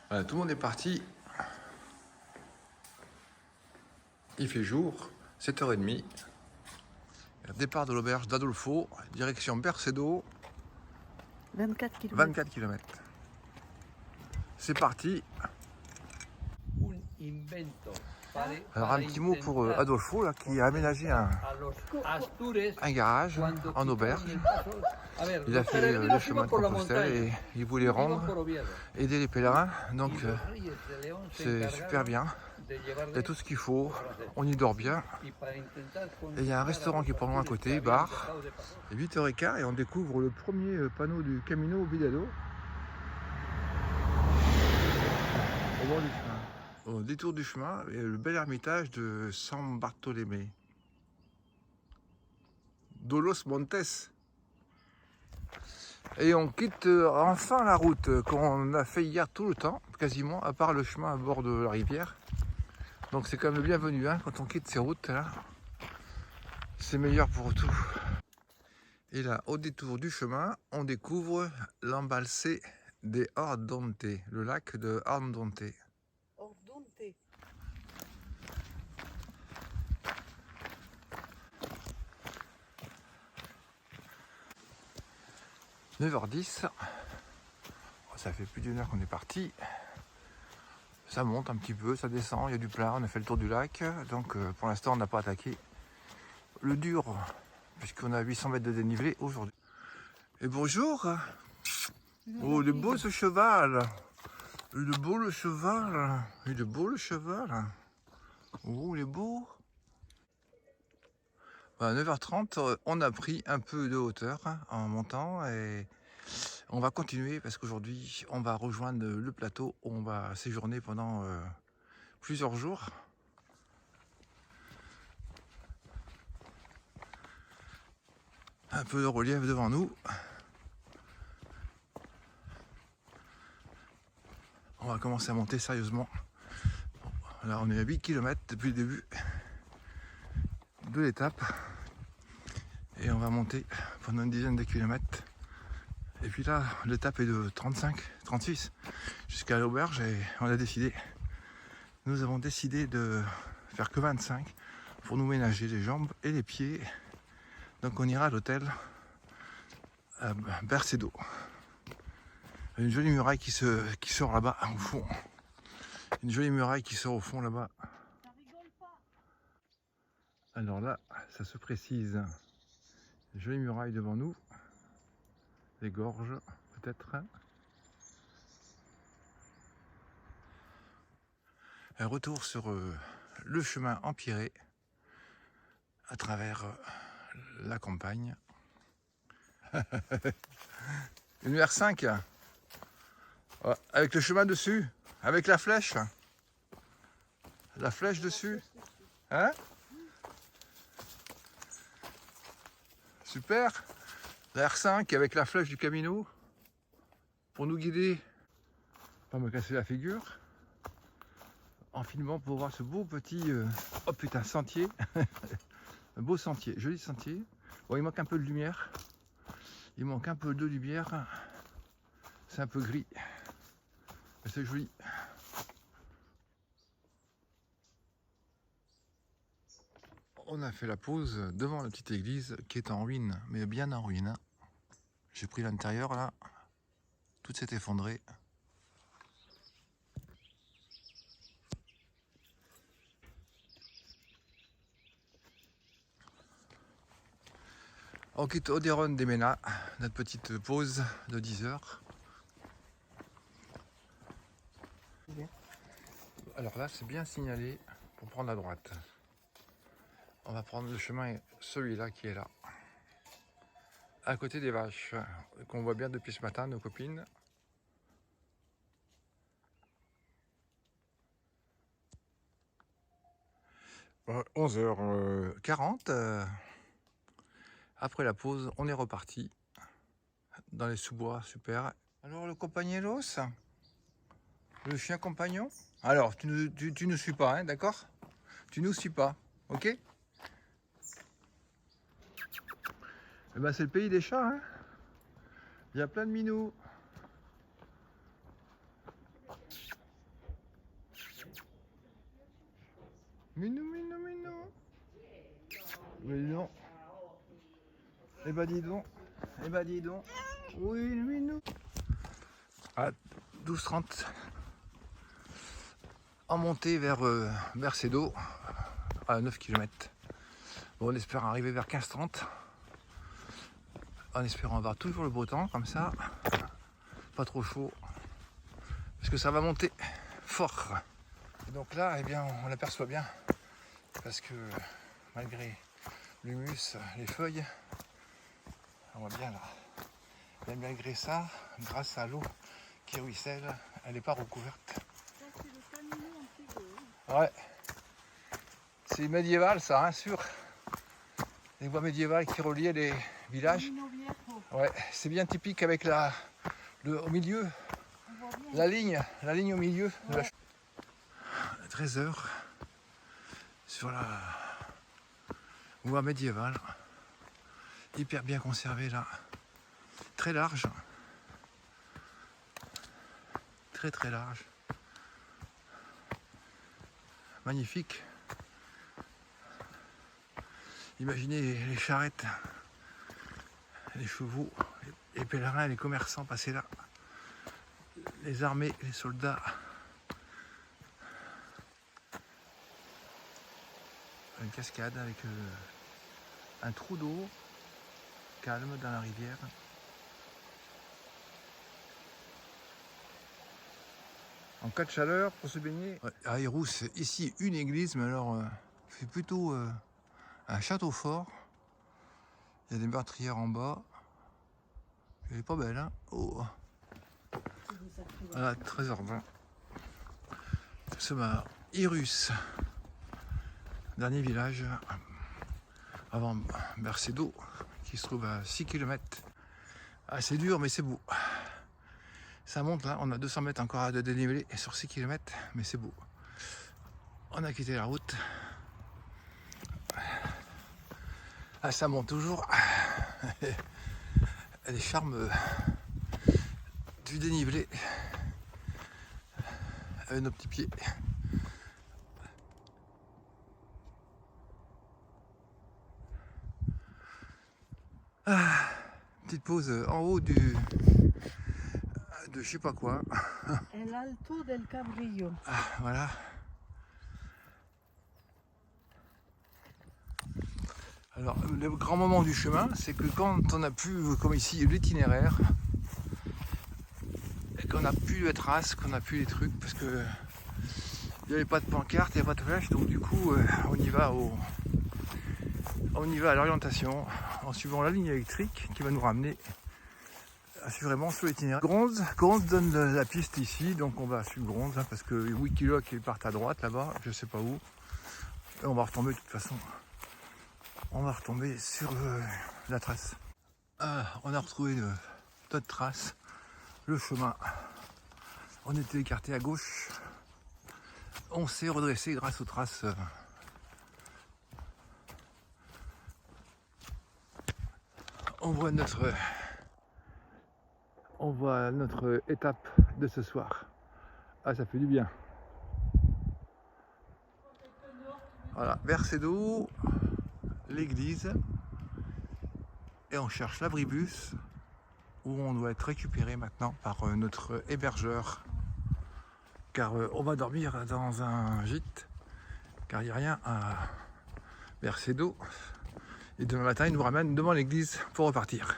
Voilà, tout le monde est parti. Il fait jour, 7h30. Départ de l'auberge d'Adolfo, direction Bercedo, 24 km. 24 km. C'est parti. Alors un petit mot pour Adolfo là, qui a aménagé un garage en auberge. Il a fait le chemin de Compostelle et il voulait aider les pèlerins. Donc c'est super bien. Il y a tout ce qu'il faut, on y dort bien. Et il y a un restaurant qui est pas loin à côté, bar. Il est 8h15 et on découvre le premier panneau du Camino Vidado. Au bord du chemin. Au détour du chemin, et le bel ermitage de San Bartolomé. Dolos Montes. Et on quitte enfin la route qu'on a fait hier tout le temps, quasiment, à part le chemin à bord de la rivière. Donc c'est quand même le bienvenu hein, quand on quitte ces routes là. C'est meilleur pour tout. Et là, au détour du chemin, on découvre l'embalsé des Ordonte, le lac de Ordonte. Ordonte. 9h10, ça fait plus d'une heure qu'on est parti. Ça monte un petit peu, ça descend, il y a du plat, on a fait le tour du lac. Donc pour l'instant on n'a pas attaqué le dur, puisqu'on a 800 mètres de dénivelé aujourd'hui. Et bonjour. Oh, il est beau ce cheval. Il est beau le cheval. Il est beau le cheval. Oh, il est beau. À 9h30, on a pris un peu de hauteur en montant et on va continuer parce qu'aujourd'hui on va rejoindre le plateau où on va séjourner pendant plusieurs jours. Un peu de relief devant nous. On va commencer à monter sérieusement. Là on est à 8 km depuis le début de l'étape. Et on va monter pendant une dizaine de kilomètres. Et puis là, l'étape est de 35, 36 jusqu'à l'auberge et nous avons décidé de faire que 25 pour nous ménager les jambes et les pieds. Donc on ira à l'hôtel à Bercedo. Une jolie muraille qui sort là-bas au fond. Une jolie muraille qui sort au fond là-bas. Alors là, ça se précise. Une jolie muraille devant nous. Les gorges, peut-être. Un retour sur le chemin empierré à travers la campagne. Une R5 avec le chemin dessus, avec la flèche dessus. Hein? Super. La R5 avec la flèche du Camino pour nous guider, pas me casser la figure, en filmant pour voir ce beau petit oh putain sentier. Un beau sentier, joli sentier. Bon, il manque un peu de lumière. Il manque un peu de lumière. C'est un peu gris. Mais c'est joli. On a fait la pause devant la petite église qui est en ruine, mais bien en ruine. J'ai pris l'intérieur là. Tout s'est effondré. On quitte Oderon de Mena, notre petite pause de 10 heures. Alors là, c'est bien signalé pour prendre la droite. On va prendre le chemin, celui-là qui est là. À côté des vaches, qu'on voit bien depuis ce matin, nos copines. Bon, 11h40. Après la pause, on est reparti dans les sous-bois, super. Alors le compagnelos, le chien compagnon. Alors, tu ne suis pas, hein, d'accord? Tu nous suis pas, ok? Eh ben, c'est le pays des chats, hein. Il y a plein de minous. Minou, minou, minou. Mais non. Eh bah dis donc. Eh bah dis donc. Oui, minou. À 12h30. En montée vers Bercedo, à 9 km. Bon, on espère arriver vers 15h30. En espérant avoir toujours le beau temps, comme ça. Pas trop chaud. Parce que ça va monter fort. Et donc là, eh bien, on l'aperçoit bien. Parce que malgré l'humus, les feuilles, on voit bien là. Et malgré ça, grâce à l'eau qui ruisselle, elle n'est pas recouverte. Ouais. C'est médiéval ça, hein, sûr. Les voies médiévales qui reliaient les villages. Ouais, c'est bien typique avec au milieu, la ligne au milieu de la 13h sur la voie médiévale, hyper bien conservée là, très large, très large, magnifique. Imaginez les charrettes, les chevaux, les pèlerins, les commerçants passés là, les armées, les soldats. Une cascade avec un trou d'eau calme dans la rivière. En cas de chaleur pour se baigner. Ouais, à Héroux, ici une église, mais alors c'est plutôt un château fort. Il y a des meurtrières en bas. Elle est pas belle, hein? Oh. Voilà, 13h20. Nous sommes à Irus, dernier village avant Bercedo, qui se trouve à 6 km. Ah, c'est dur, mais c'est beau. Ça monte là, on a 200 mètres encore de dénivelé sur 6 km, mais c'est beau. On a quitté la route. Ah, ça monte toujours. Les charmes du dénivelé avec nos petits pieds. Ah, petite pause en haut de je sais pas quoi. El Alto del Cabrillo. Ah, voilà. Alors, le grand moment du chemin, c'est que quand on a pu, comme ici, l'itinéraire, et qu'on a pu les traces, qu'on a pu les trucs, parce que il n'y avait pas de pancarte, il n'y avait pas de flèche, donc du coup, on y va à l'orientation, en suivant la ligne électrique qui va nous ramener assurément sur l'itinéraire. Gronze donne la piste ici, donc on va suivre Gronze, hein, parce que Wikiloc ils partent à droite là-bas, je sais pas où, et on va retomber de toute façon. On va retomber sur la trace. Ah, on a retrouvé notre trace, le chemin. On était écarté à gauche. On s'est redressé grâce aux traces. On voit notre étape de ce soir. Ah, ça fait du bien. Voilà, Bercedo, l'église, et on cherche l'abribus où on doit être récupéré maintenant par notre hébergeur, car on va dormir dans un gîte, car il n'y a rien à Bercedo, et demain matin il nous ramène devant l'église pour repartir.